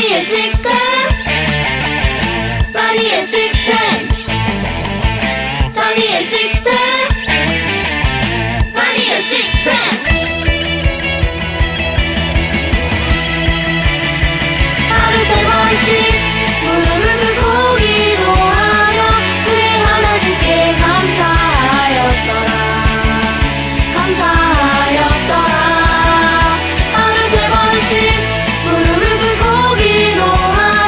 다니엘 식스텐 다니엘 식스텐 다니엘 식스텐 다니엘 식스텐 하루 3번씩 무릎을 꿇고 기도하여 그의 하나님께 감사하였더라 감사하였더라 하루 3번씩 무릎을 꿇고 기도하여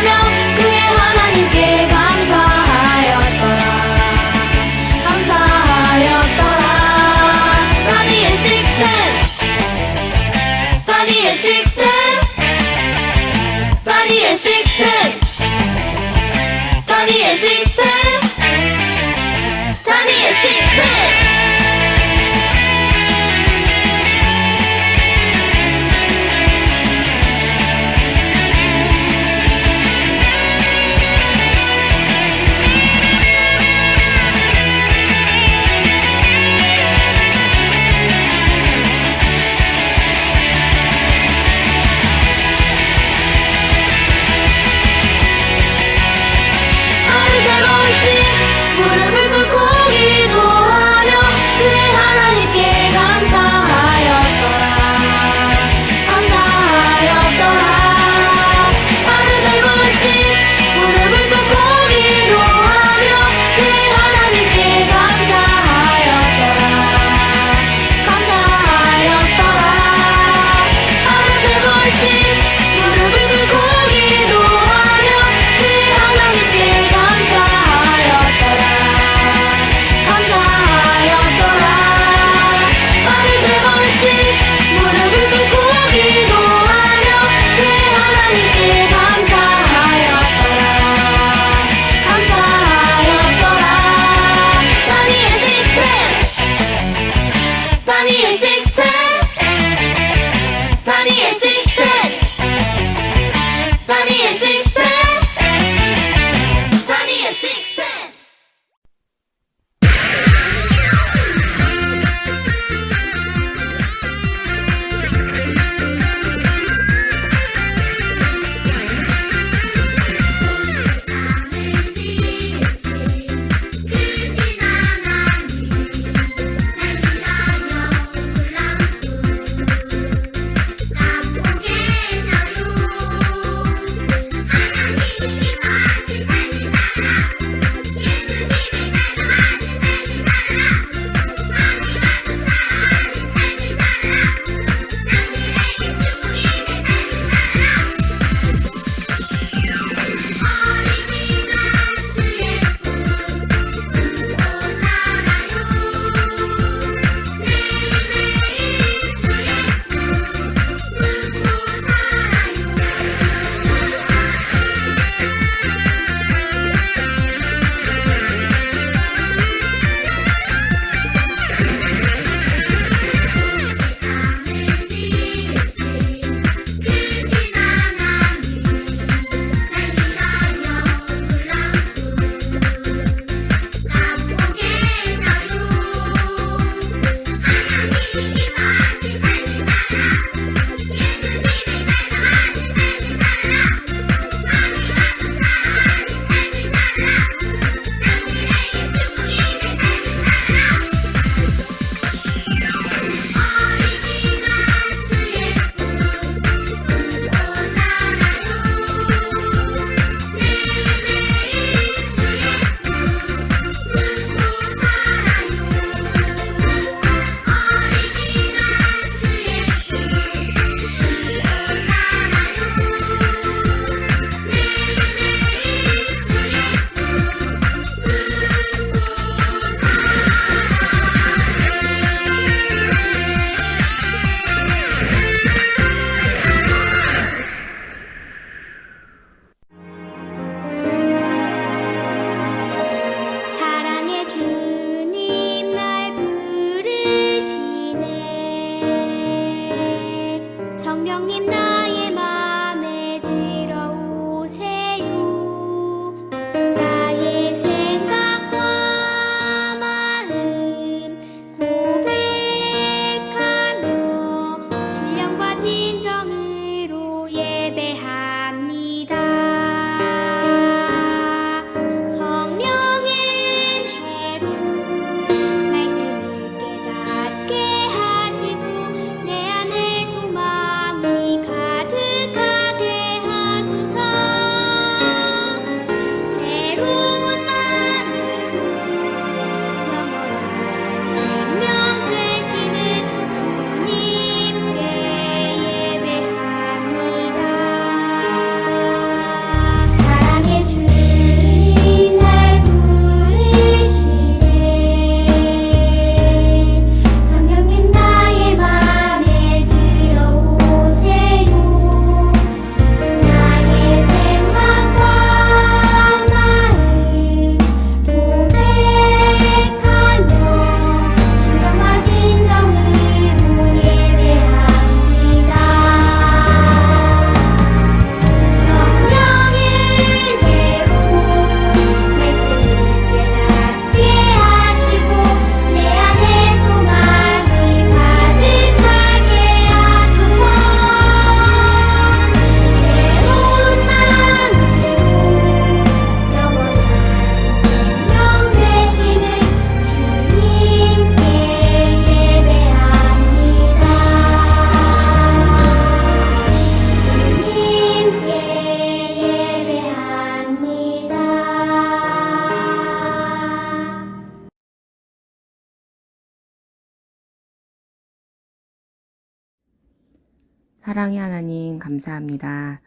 사랑의 하나님 감사합니다.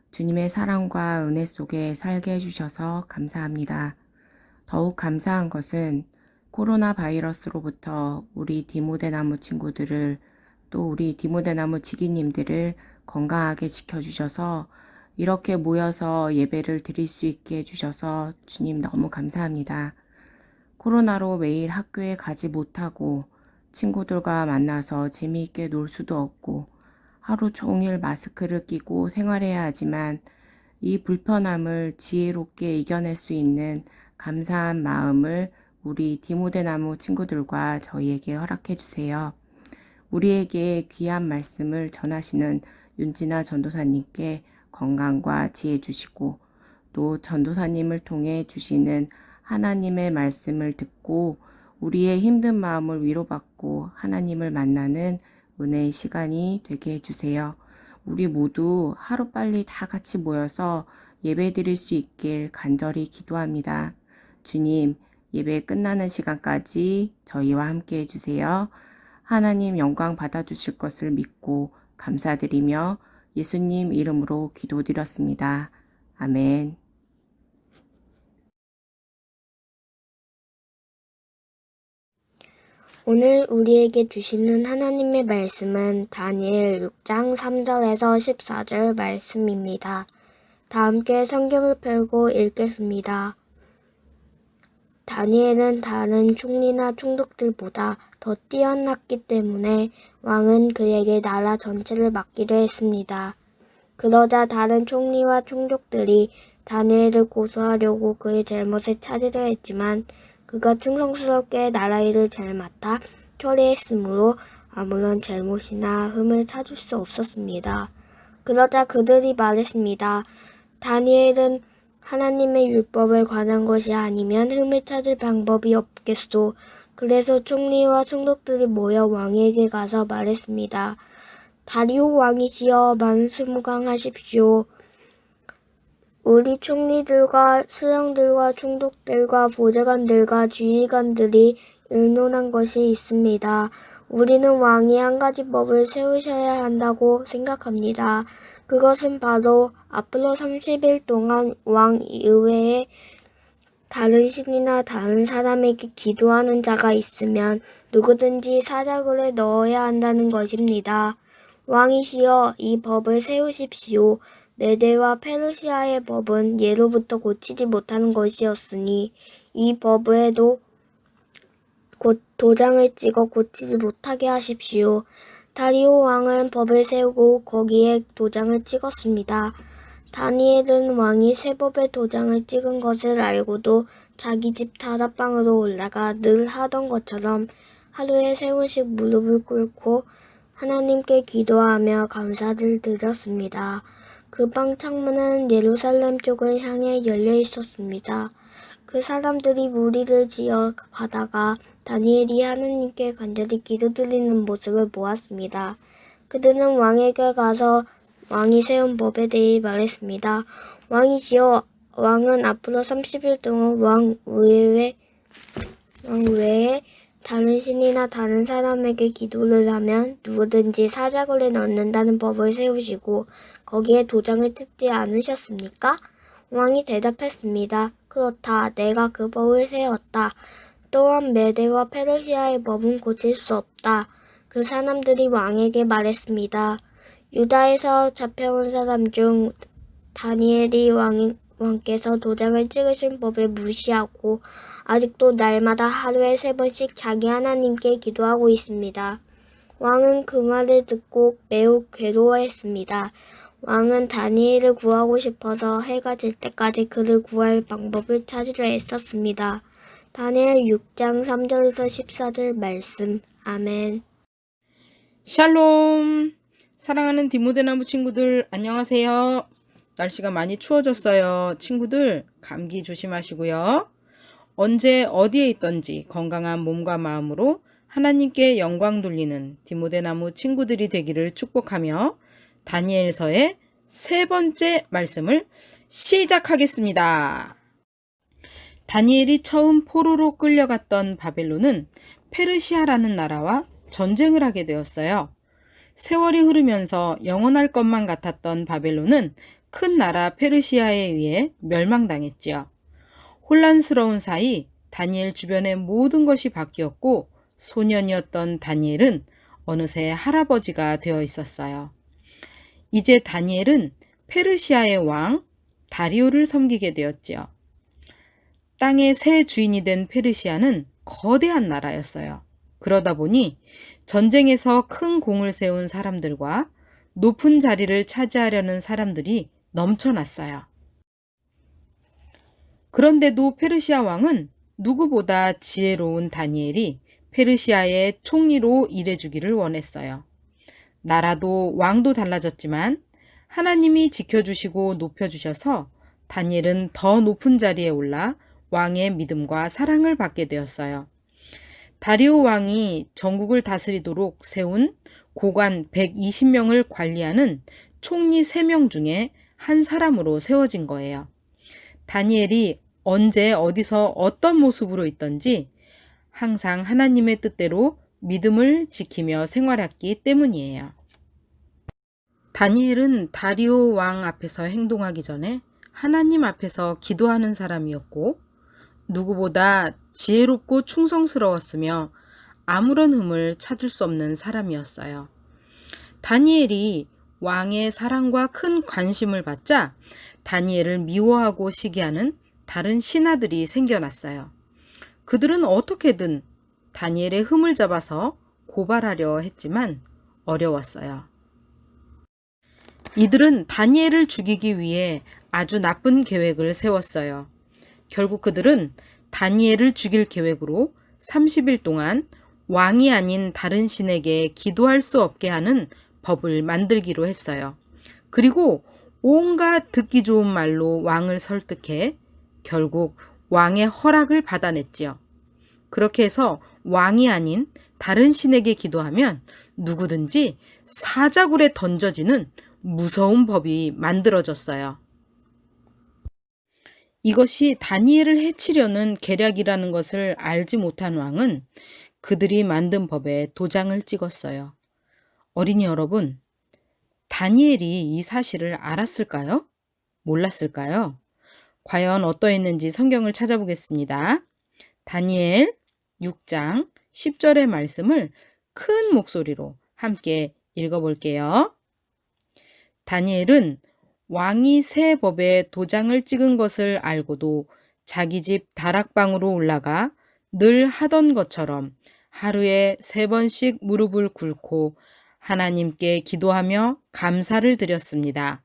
주님의 사랑과 은혜 속에 살게 해주셔서 감사합니다. 더욱 감사한 것은 코로나 바이러스로부터 우리 디모데나무 친구들을 또 우리 디모데나무 지기님들을 건강하게 지켜주셔서 이렇게 모여서 예배를 드릴 수 있게 해주셔서 주님 너무 감사합니다. 코로나로 매일 학교에 가지 못하고 친구들과 만나서 재미있게 놀 수도 없고 하루 종일 마스크를 끼고 생활해야 하지만 이 불편함을 지혜롭게 이겨낼 수 있는 감사한 마음을 우리 디모데나무 친구들과 저희에게 허락해 주세요. 우리에게 귀한 말씀을 전하시는 윤진아 전도사님께 건강과 지혜 주시고 또 전도사님을 통해 주시는 하나님의 말씀을 듣고 우리의 힘든 마음을 위로받고 하나님을 만나는 은혜의 시간이 되게 해주세요. 우리 모두 하루빨리 다 같이 모여서 예배 드릴 수 있길 간절히 기도합니다. 주님, 예배 끝나는 시간까지 저희와 함께 해주세요. 하나님 영광 받아주실 것을 믿고 감사드리며 예수님 이름으로 기도드렸습니다. 아멘. 오늘 우리에게 주시는 하나님의 말씀은 다니엘 6장 3절에서 14절 말씀입니다. 다 함께 성경을 펴고 읽겠습니다. 다니엘은 다른 총리나 총독들보다 더 뛰어났기 때문에 왕은 그에게 나라 전체를 맡기로 했습니다. 그러자 다른 총리와 총독들이 다니엘을 고소하려고 그의 잘못을 찾으려 했지만 그가 충성스럽게 나라 일을 잘 맡아 처리했으므로 아무런 잘못이나 흠을 찾을 수 없었습니다. 그러자 그들이 말했습니다. 다니엘은 하나님의 율법에 관한 것이 아니면 흠을 찾을 방법이 없겠소. 그래서 총리와 총독들이 모여 왕에게 가서 말했습니다. 다리오 왕이시여 만수무강하십시오. 우리 총리들과 수령들과 총독들과 보좌관들과 주의관들이 의논한 것이 있습니다. 우리는 왕이 한 가지 법을 세우셔야 한다고 생각합니다. 그것은 바로 앞으로 30일 동안 왕 이외에 다른 신이나 다른 사람에게 기도하는 자가 있으면 누구든지 사자굴에 넣어야 한다는 것입니다. 왕이시여 이 법을 세우십시오. 메대와 페르시아의 법은 예로부터 고치지 못하는 것이었으니 이 법에도 곧 도장을 찍어 고치지 못하게 하십시오. 다리오 왕은 법을 세우고 거기에 도장을 찍었습니다. 다니엘은 왕이 새 법에 도장을 찍은 것을 알고도 자기 집 다락방으로 올라가 늘 하던 것처럼 하루에 3번씩 무릎을 꿇고 하나님께 기도하며 감사를 드렸습니다. 그 방 창문은 예루살렘 쪽을 향해 열려 있었습니다. 그 사람들이 무리를 지어 가다가 다니엘이 하나님께 간절히 기도드리는 모습을 보았습니다. 그들은 왕에게 가서 왕이 세운 법에 대해 말했습니다. 왕이시여, 왕은 앞으로 30일 동안 왕 외에 다른 신이나 다른 사람에게 기도를 하면 누구든지 사자굴에 넣는다는 법을 세우시고 거기에 도장을 찍지 않으셨습니까? 왕이 대답했습니다. 그렇다. 내가 그 법을 세웠다. 또한 메대와 페르시아의 법은 고칠 수 없다. 그 사람들이 왕에게 말했습니다. 유다에서 잡혀온 사람 중 다니엘이 왕께서 도장을 찍으신 법을 무시하고 아직도 날마다 하루에 3번씩 자기 하나님께 기도하고 있습니다. 왕은 그 말을 듣고 매우 괴로워했습니다. 왕은 다니엘을 구하고 싶어서 해가 질 때까지 그를 구할 방법을 찾으려 애썼습니다. 다니엘 6장 3절에서 14절 말씀. 아멘. 샬롬! 사랑하는 디모데나무 친구들 안녕하세요. 날씨가 많이 추워졌어요. 친구들 감기 조심하시고요. 언제 어디에 있던지 건강한 몸과 마음으로 하나님께 영광 돌리는 디모데나무 친구들이 되기를 축복하며 다니엘서의 3번째 말씀을 시작하겠습니다. 다니엘이 처음 포로로 끌려갔던 바벨론은 페르시아라는 나라와 전쟁을 하게 되었어요. 세월이 흐르면서 영원할 것만 같았던 바벨론은 큰 나라 페르시아에 의해 멸망당했지요. 혼란스러운 사이 다니엘 주변의 모든 것이 바뀌었고 소년이었던 다니엘은 어느새 할아버지가 되어 있었어요. 이제 다니엘은 페르시아의 왕 다리오를 섬기게 되었지요. 땅의 새 주인이 된 페르시아는 거대한 나라였어요. 그러다 보니 전쟁에서 큰 공을 세운 사람들과 높은 자리를 차지하려는 사람들이 넘쳐났어요. 그런데도 페르시아 왕은 누구보다 지혜로운 다니엘이 페르시아의 총리로 일해주기를 원했어요. 나라도 왕도 달라졌지만 하나님이 지켜주시고 높여주셔서 다니엘은 더 높은 자리에 올라 왕의 믿음과 사랑을 받게 되었어요. 다리오 왕이 전국을 다스리도록 세운 고관 120명을 관리하는 총리 3명 중에 한 사람으로 세워진 거예요. 다니엘이 언제 어디서 어떤 모습으로 있던지 항상 하나님의 뜻대로 믿음을 지키며 생활했기 때문이에요. 다니엘은 다리오 왕 앞에서 행동하기 전에 하나님 앞에서 기도하는 사람이었고 누구보다 지혜롭고 충성스러웠으며 아무런 흠을 찾을 수 없는 사람이었어요. 다니엘이 왕의 사랑과 큰 관심을 받자 다니엘을 미워하고 시기하는 다른 신하들이 생겨났어요. 그들은 어떻게든 다니엘의 흠을 잡아서 고발하려 했지만 어려웠어요. 이들은 다니엘을 죽이기 위해 아주 나쁜 계획을 세웠어요. 결국 그들은 다니엘을 죽일 계획으로 30일 동안 왕이 아닌 다른 신에게 기도할 수 없게 하는 법을 만들기로 했어요. 그리고 온갖 듣기 좋은 말로 왕을 설득해 결국 왕의 허락을 받아냈지요. 그렇게 해서 왕이 아닌 다른 신에게 기도하면 누구든지 사자굴에 던져지는 무서운 법이 만들어졌어요. 이것이 다니엘을 해치려는 계략이라는 것을 알지 못한 왕은 그들이 만든 법에 도장을 찍었어요. 어린이 여러분, 다니엘이 이 사실을 알았을까요? 몰랐을까요? 과연 어떠했는지 성경을 찾아보겠습니다. 다니엘 6장 10절의 말씀을 큰 목소리로 함께 읽어볼게요. 다니엘은 왕이 새 법에 도장을 찍은 것을 알고도 자기 집 다락방으로 올라가 늘 하던 것처럼 하루에 3번씩 무릎을 꿇고 하나님께 기도하며 감사를 드렸습니다.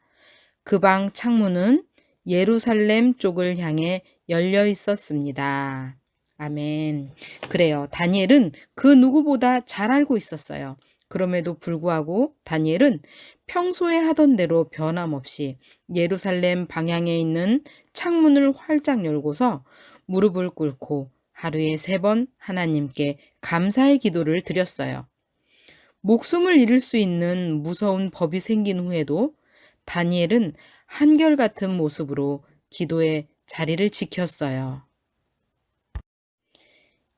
그 방 창문은 예루살렘 쪽을 향해 열려 있었습니다. 아멘. 그래요. 다니엘은 그 누구보다 잘 알고 있었어요. 그럼에도 불구하고 다니엘은 평소에 하던 대로 변함없이 예루살렘 방향에 있는 창문을 활짝 열고서 무릎을 꿇고 하루에 3번 하나님께 감사의 기도를 드렸어요. 목숨을 잃을 수 있는 무서운 법이 생긴 후에도 다니엘은 한결같은 모습으로 기도의 자리를 지켰어요.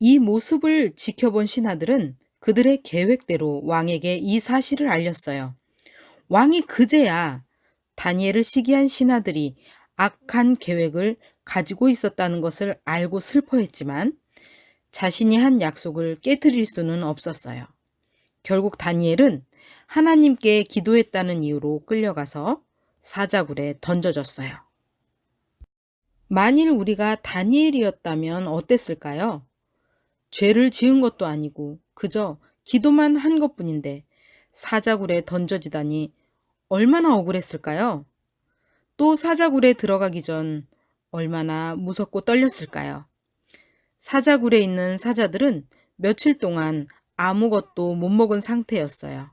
이 모습을 지켜본 신하들은 그들의 계획대로 왕에게 이 사실을 알렸어요. 왕이 그제야 다니엘을 시기한 신하들이 악한 계획을 가지고 있었다는 것을 알고 슬퍼했지만 자신이 한 약속을 깨뜨릴 수는 없었어요. 결국 다니엘은 하나님께 기도했다는 이유로 끌려가서 사자굴에 던져졌어요. 만일 우리가 다니엘이었다면 어땠을까요? 죄를 지은 것도 아니고 그저 기도만 한 것뿐인데 사자굴에 던져지다니 얼마나 억울했을까요? 또 사자굴에 들어가기 전 얼마나 무섭고 떨렸을까요? 사자굴에 있는 사자들은 며칠 동안 아무것도 못 먹은 상태였어요.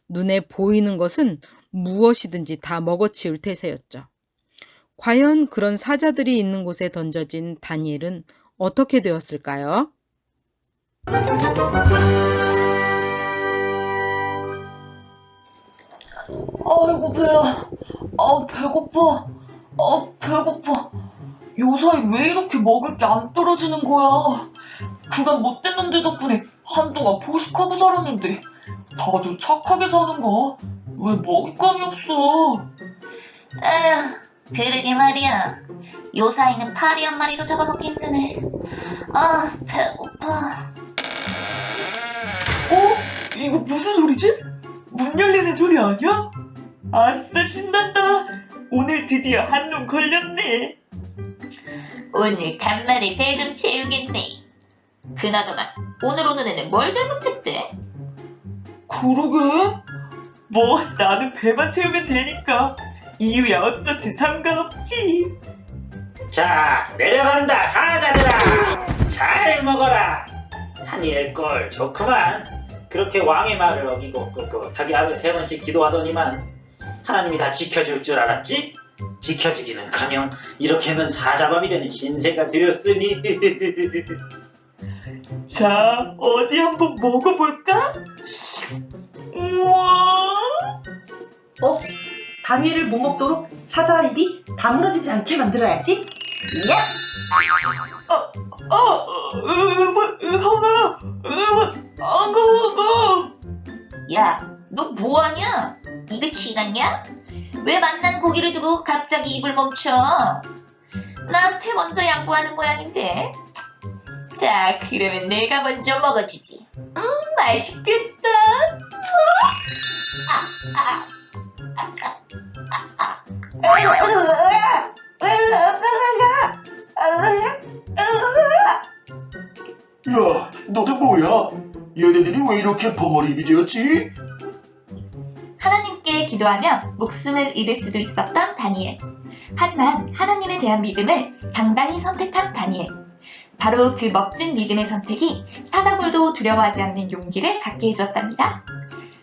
눈에 보이는 것은 무엇이든지 다 먹어치울 태세였죠. 과연 그런 사자들이 있는 곳에 던져진 다니엘은 어떻게 되었을까요? 아이고 배야. 배고파. 배고파. 요사이 왜 이렇게 먹을 게 안 떨어지는 거야? 그간 못됐는 데 덕분에 한동안 포식하고 살았는데 다들 착하게 사는가? 왜 먹잇감이 없어? 에휴, 그러게 말이야. 요사이는 파리 한 마리도 잡아먹기 힘드네. 아, 배고파. 이거 무슨 소리지? 문 열리는 소리 아니야? 아싸, 신난다. 오늘 드디어 한눈 걸렸네. 오늘 간만에 배 좀 채우겠네. 그나저나 오늘 오는 애는 뭘 잘못했대? 그러게. 뭐 나는 배만 채우면 되니까 이유야 어떻게 상관없지. 자, 내려간다, 사자들아! 잘 먹어라! 다니엘 꼴 좋구만. 그렇게 왕의 말을 어기고 꿋꿋하게 하루에 3번씩 기도하더니만 하나님이 다 지켜줄 줄 알았지? 지켜주기는커녕 이렇게는 사자밥이 되는 신세가 되었으니. 자, 어디 한번 먹어볼까? 우와. 다니엘을 못 먹도록 사자 입이 다물어지지 않게 만들어야지. 하나, 안 가. 야, 너 뭐하냐? 입에 치 났냐? 왜 만난 고기를 두고 갑자기 입을 멈춰? 나한테 먼저 양보하는 모양인데. 자, 그러면 내가 먼저 먹어주지. 맛있겠다. 야, 너들 뭐야? 얘네들이 왜 이렇게 벙어리입이 되었지? 하나님께 기도하며 목숨을 잃을 수도 있었던 다니엘. 하지만 하나님에 대한 믿음을 당당히 선택한 다니엘. 바로 그 멋진 믿음의 선택이 사자굴도 두려워하지 않는 용기를 갖게 해주었답니다.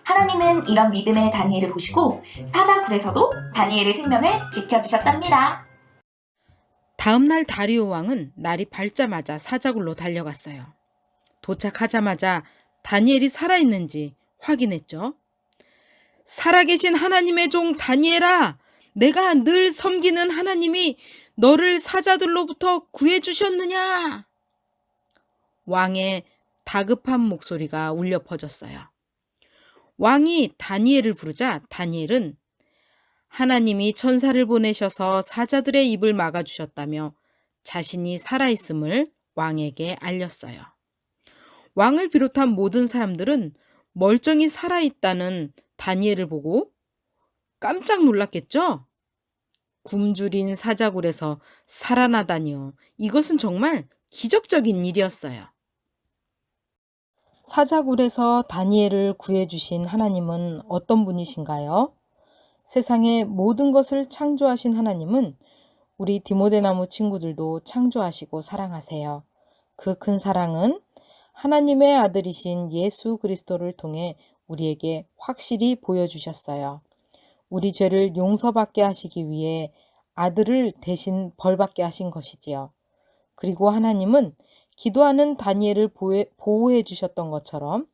하나님은 이런 믿음의 다니엘을 보시고 사자굴에서도 다니엘의 생명을 지켜주셨답니다. 다음날 다리오 왕은 날이 밝자마자 사자굴로 달려갔어요. 도착하자마자 다니엘이 살아있는지 확인했죠. 살아계신 하나님의 종 다니엘아, 내가 늘 섬기는 하나님이 너를 사자들로부터 구해주셨느냐? 왕의 다급한 목소리가 울려 퍼졌어요. 왕이 다니엘을 부르자 다니엘은 하나님이 천사를 보내셔서 사자들의 입을 막아주셨다며 자신이 살아있음을 왕에게 알렸어요. 왕을 비롯한 모든 사람들은 멀쩡히 살아있다는 다니엘을 보고 깜짝 놀랐겠죠? 굶주린 사자굴에서 살아나다니요. 이것은 정말 기적적인 일이었어요. 사자굴에서 다니엘을 구해주신 하나님은 어떤 분이신가요? 세상의 모든 것을 창조하신 하나님은 우리 디모데나무 친구들도 창조하시고 사랑하세요. 그 큰 사랑은 하나님의 아들이신 예수 그리스도를 통해 우리에게 확실히 보여주셨어요. 우리 죄를 용서받게 하시기 위해 아들을 대신 벌받게 하신 것이지요. 그리고 하나님은 기도하는 다니엘을 보호해 주셨던 것처럼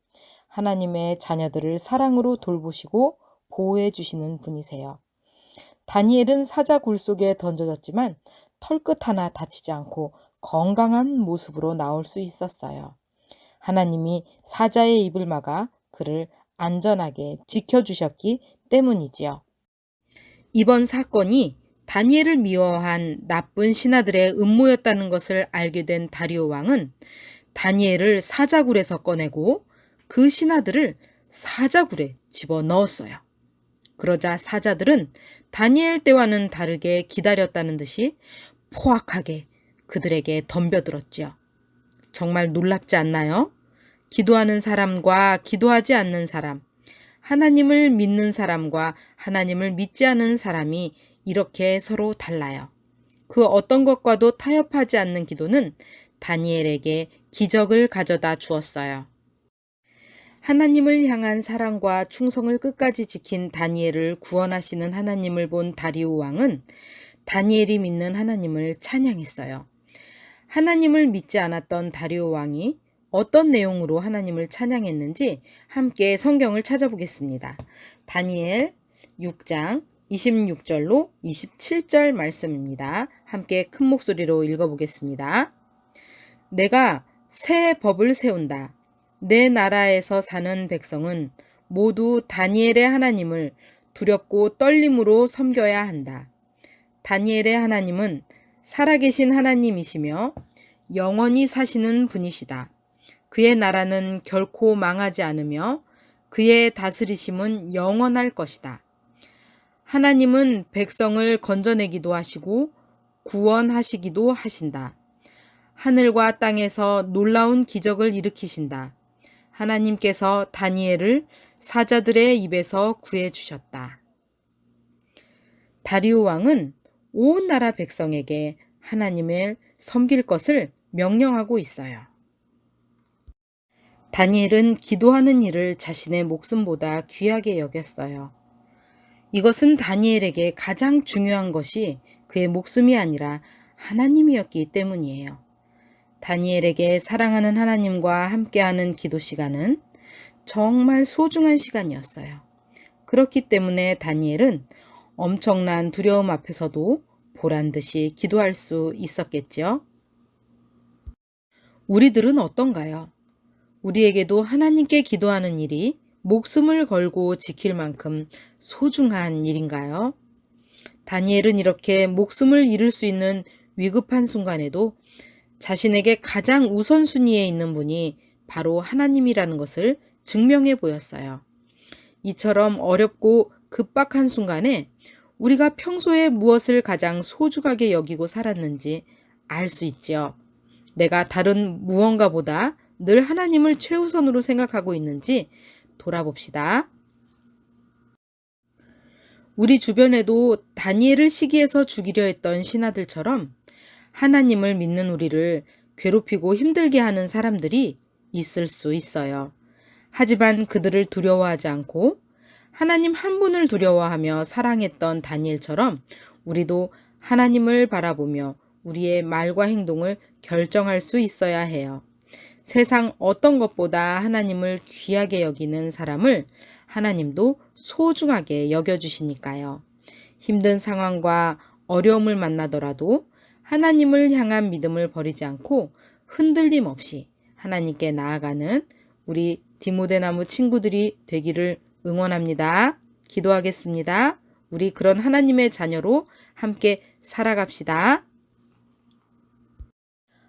하나님의 자녀들을 사랑으로 돌보시고 보호해 주시는 분이세요. 다니엘은 사자굴 속에 던져졌지만 털끝 하나 다치지 않고 건강한 모습으로 나올 수 있었어요. 하나님이 사자의 입을 막아 그를 안전하게 지켜주셨기 때문이지요. 이번 사건이 다니엘을 미워한 나쁜 신하들의 음모였다는 것을 알게 된 다리오 왕은 다니엘을 사자굴에서 꺼내고 그 신하들을 사자굴에 집어넣었어요. 그러자 사자들은 다니엘 때와는 다르게 기다렸다는 듯이 포악하게 그들에게 덤벼들었지요. 정말 놀랍지 않나요? 기도하는 사람과 기도하지 않는 사람, 하나님을 믿는 사람과 하나님을 믿지 않은 사람이 이렇게 서로 달라요. 그 어떤 것과도 타협하지 않는 기도는 다니엘에게 기적을 가져다 주었어요. 하나님을 향한 사랑과 충성을 끝까지 지킨 다니엘을 구원하시는 하나님을 본 다리오 왕은 다니엘이 믿는 하나님을 찬양했어요. 하나님을 믿지 않았던 다리오 왕이 어떤 내용으로 하나님을 찬양했는지 함께 성경을 찾아보겠습니다. 다니엘 6장 26절로 27절 말씀입니다. 함께 큰 목소리로 읽어보겠습니다. 내가 새 법을 세운다. 내 나라에서 사는 백성은 모두 다니엘의 하나님을 두렵고 떨림으로 섬겨야 한다. 다니엘의 하나님은 살아계신 하나님이시며 영원히 사시는 분이시다. 그의 나라는 결코 망하지 않으며 그의 다스리심은 영원할 것이다. 하나님은 백성을 건져내기도 하시고 구원하시기도 하신다. 하늘과 땅에서 놀라운 기적을 일으키신다. 하나님께서 다니엘을 사자들의 입에서 구해주셨다. 다리오 왕은 온 나라 백성에게 하나님을 섬길 것을 명령하고 있어요. 다니엘은 기도하는 일을 자신의 목숨보다 귀하게 여겼어요. 이것은 다니엘에게 가장 중요한 것이 그의 목숨이 아니라 하나님이었기 때문이에요. 다니엘에게 사랑하는 하나님과 함께하는 기도 시간은 정말 소중한 시간이었어요. 그렇기 때문에 다니엘은 엄청난 두려움 앞에서도 보란 듯이 기도할 수 있었겠죠. 우리들은 어떤가요? 우리에게도 하나님께 기도하는 일이 목숨을 걸고 지킬 만큼 소중한 일인가요? 다니엘은 이렇게 목숨을 잃을 수 있는 위급한 순간에도 자신에게 가장 우선순위에 있는 분이 바로 하나님이라는 것을 증명해 보였어요. 이처럼 어렵고 급박한 순간에 우리가 평소에 무엇을 가장 소중하게 여기고 살았는지 알 수 있죠. 내가 다른 무언가보다 늘 하나님을 최우선으로 생각하고 있는지 돌아봅시다. 우리 주변에도 다니엘을 시기해서 죽이려 했던 신하들처럼 하나님을 믿는 우리를 괴롭히고 힘들게 하는 사람들이 있을 수 있어요. 하지만 그들을 두려워하지 않고 하나님 한 분을 두려워하며 사랑했던 다니엘처럼 우리도 하나님을 바라보며 우리의 말과 행동을 결정할 수 있어야 해요. 세상 어떤 것보다 하나님을 귀하게 여기는 사람을 하나님도 소중하게 여겨주시니까요. 힘든 상황과 어려움을 만나더라도 하나님을 향한 믿음을 버리지 않고 흔들림 없이 하나님께 나아가는 우리 디모데나무 친구들이 되기를 응원합니다. 기도하겠습니다. 우리 그런 하나님의 자녀로 함께 살아갑시다.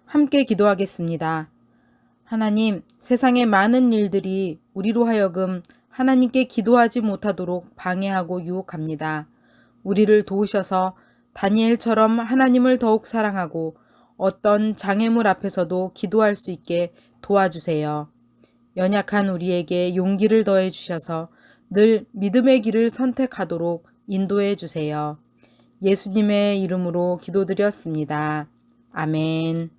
함께 기도하겠습니다. 하나님, 세상의 많은 일들이 우리로 하여금 하나님께 기도하지 못하도록 방해하고 유혹합니다. 우리를 도우셔서 다니엘처럼 하나님을 더욱 사랑하고 어떤 장애물 앞에서도 기도할 수 있게 도와주세요. 연약한 우리에게 용기를 더해 주셔서 늘 믿음의 길을 선택하도록 인도해 주세요. 예수님의 이름으로 기도드렸습니다. 아멘.